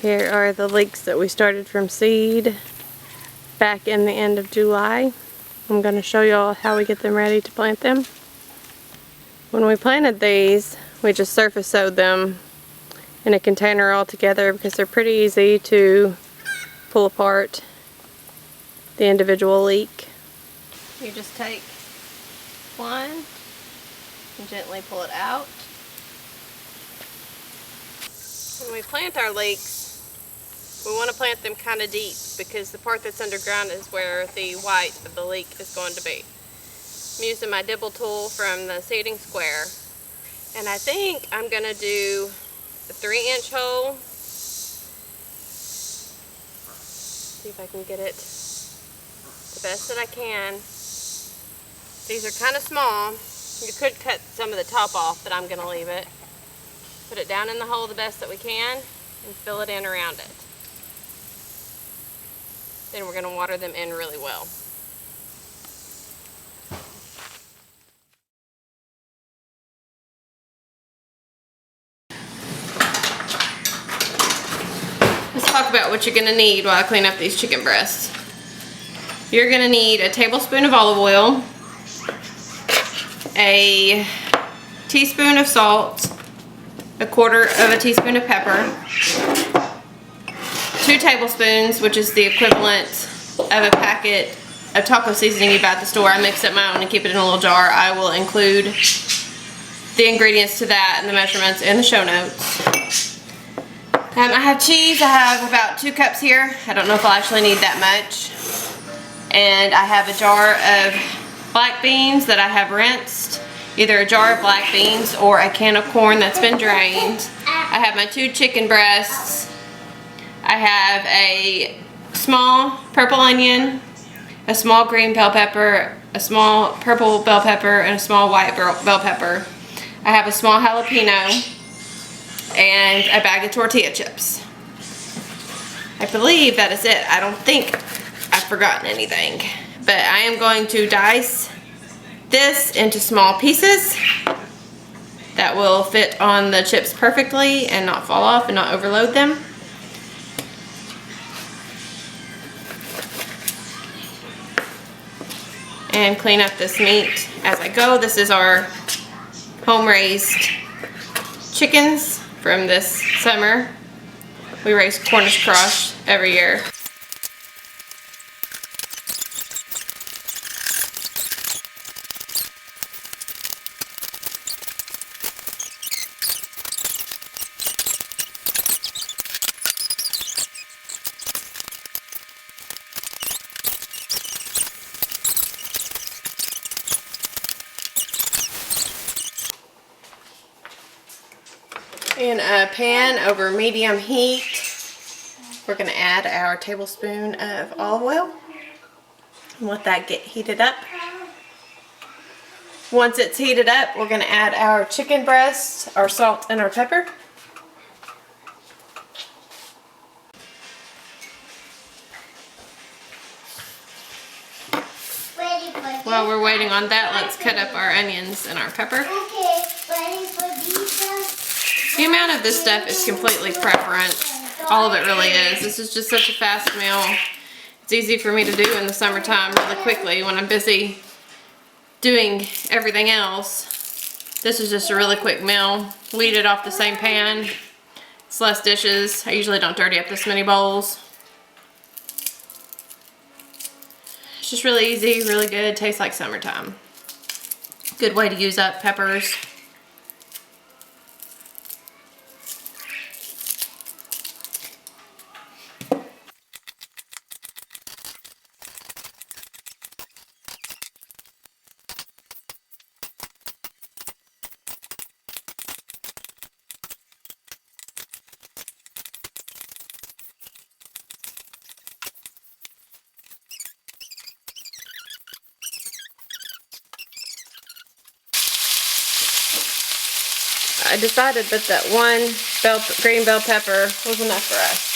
Here are the leeks that we started from seed back in the end of July. I'm going to show y'all how we get them ready to plant them. When we planted these, we just surface sowed them in a container all together because they're pretty easy to pull apart the individual leek. You just take one and gently pull it out. When we plant our leeks, we want to plant them kind of deep because the part that's underground is where the white of the leek is going to be. I'm using my dibble tool from the seeding square, and I think I'm going to do a 3-inch hole. See if I can get it the best that I can. These are kind of small. You could cut some of the top off, but I'm going to leave it. Put it down in the hole the best that we can and fill it in around it. Then we're going to water them in really well. Let's talk about what you're going to need while I clean up these chicken breasts. You're going to need a tablespoon of olive oil, a teaspoon of salt, a quarter of a teaspoon of pepper, 2 tablespoons, which is the equivalent of a packet of taco seasoning you buy at the store. I mix up my own and keep it in a little jar. I will include the ingredients to that and the measurements in the show notes. I have cheese. I have about 2 cups here. I don't know if I'll actually need that much. And I have a jar of black beans that I have rinsed. Either a jar of black beans or a can of corn that's been drained. I have my 2 chicken breasts. I have a small purple onion, a small green bell pepper, a small purple bell pepper, and a small white bell pepper. I have a small jalapeno and a bag of tortilla chips. I believe that is it. I don't think I've forgotten anything. But I am going to dice this into small pieces that will fit on the chips perfectly and not fall off and not overload them. And clean up this meat as I go. This is our home-raised chickens from this summer. We raise Cornish crush every year. In a pan over medium heat, we're going to add our tablespoon of olive oil and let that get heated up. Once it's heated up, we're going to add our chicken breasts, our salt, and our pepper. While we're waiting on that, let's cut up our onions and our pepper. The amount of this stuff is completely preference. All of it really is. This is just such a fast meal. It's easy for me to do in the summertime really quickly when I'm busy doing everything else. This is just a really quick meal. We eat it off the same pan. It's less dishes. I usually don't dirty up this many bowls. It's just really easy, really good. Tastes like summertime. Good way to use up peppers. I decided that one green bell pepper was enough for us.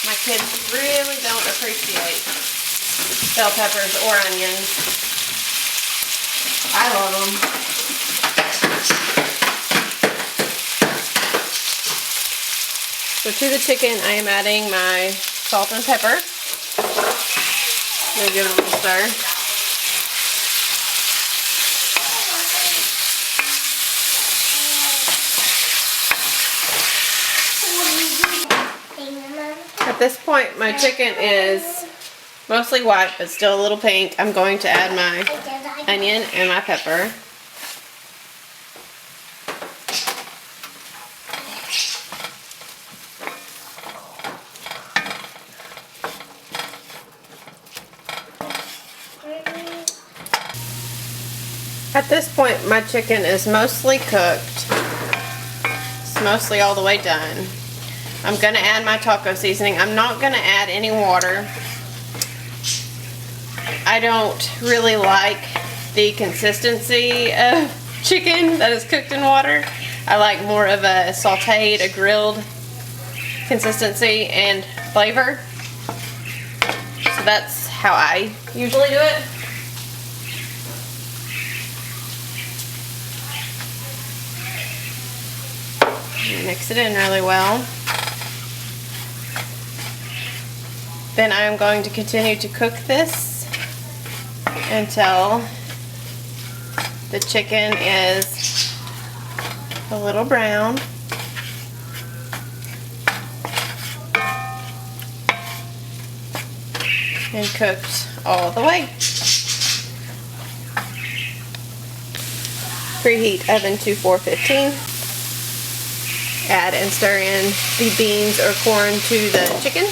My kids really don't appreciate bell peppers or onions. I love them. So to the chicken, I am adding my salt and pepper. I'm going to give it a little stir. At this point, my chicken is mostly white, but still a little pink. I'm going to add my onion and my pepper. At this point, my chicken is mostly cooked. It's mostly all the way done. I'm going to add my taco seasoning. I'm not going to add any water. I don't really like the consistency of chicken that is cooked in water. I like more of a sauteed, a grilled consistency and flavor. So that's how I usually do it. Mix it in really well. Then I am going to continue to cook this until the chicken is a little brown. And cooked all the way. Preheat oven to 415. Add and stir in the beans or corn to the chicken.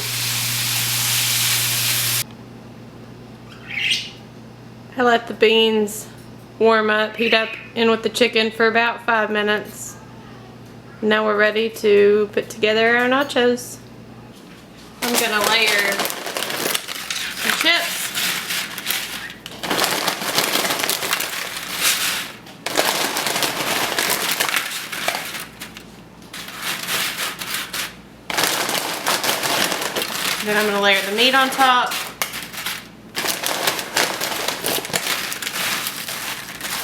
I let the beans warm up, heat up in with the chicken for about 5 minutes. Now we're ready to put together our nachos. I'm gonna layer some chips. Then I'm going to layer the meat on top.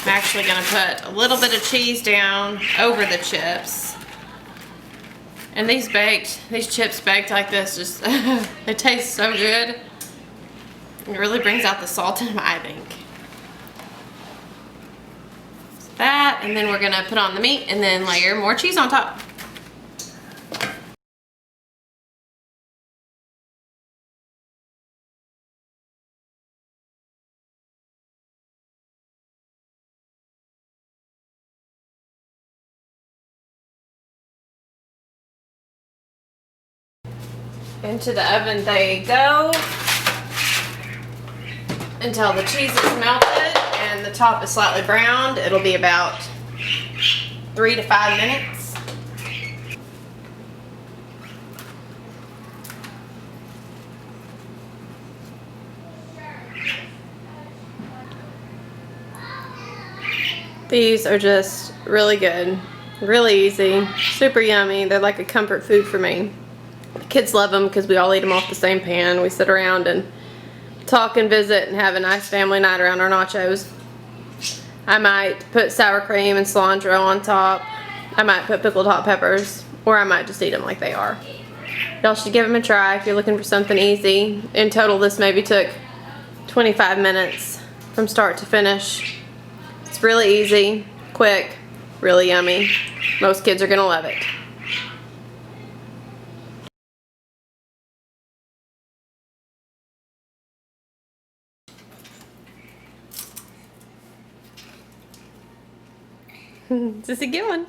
I'm actually going to put a little bit of cheese down over the chips. And these chips baked like this, just they taste so good. It really brings out the salt in them, I think. So that, and then we're going to put on the meat and then layer more cheese on top. Into the oven they go until the cheese is melted and the top is slightly browned. It'll be about 3 to 5 minutes. These are just really good, really easy, super yummy. They're like a comfort food for me. The kids love them because we all eat them off the same pan. We sit around and talk and visit and have a nice family night around our nachos. I might put sour cream and cilantro on top. I might put pickled hot peppers, or I might just eat them like they are. Y'all should give them a try if you're looking for something easy. In total, this maybe took 25 minutes from start to finish. It's really easy, quick, really yummy. Most kids are gonna love it. This is a good one.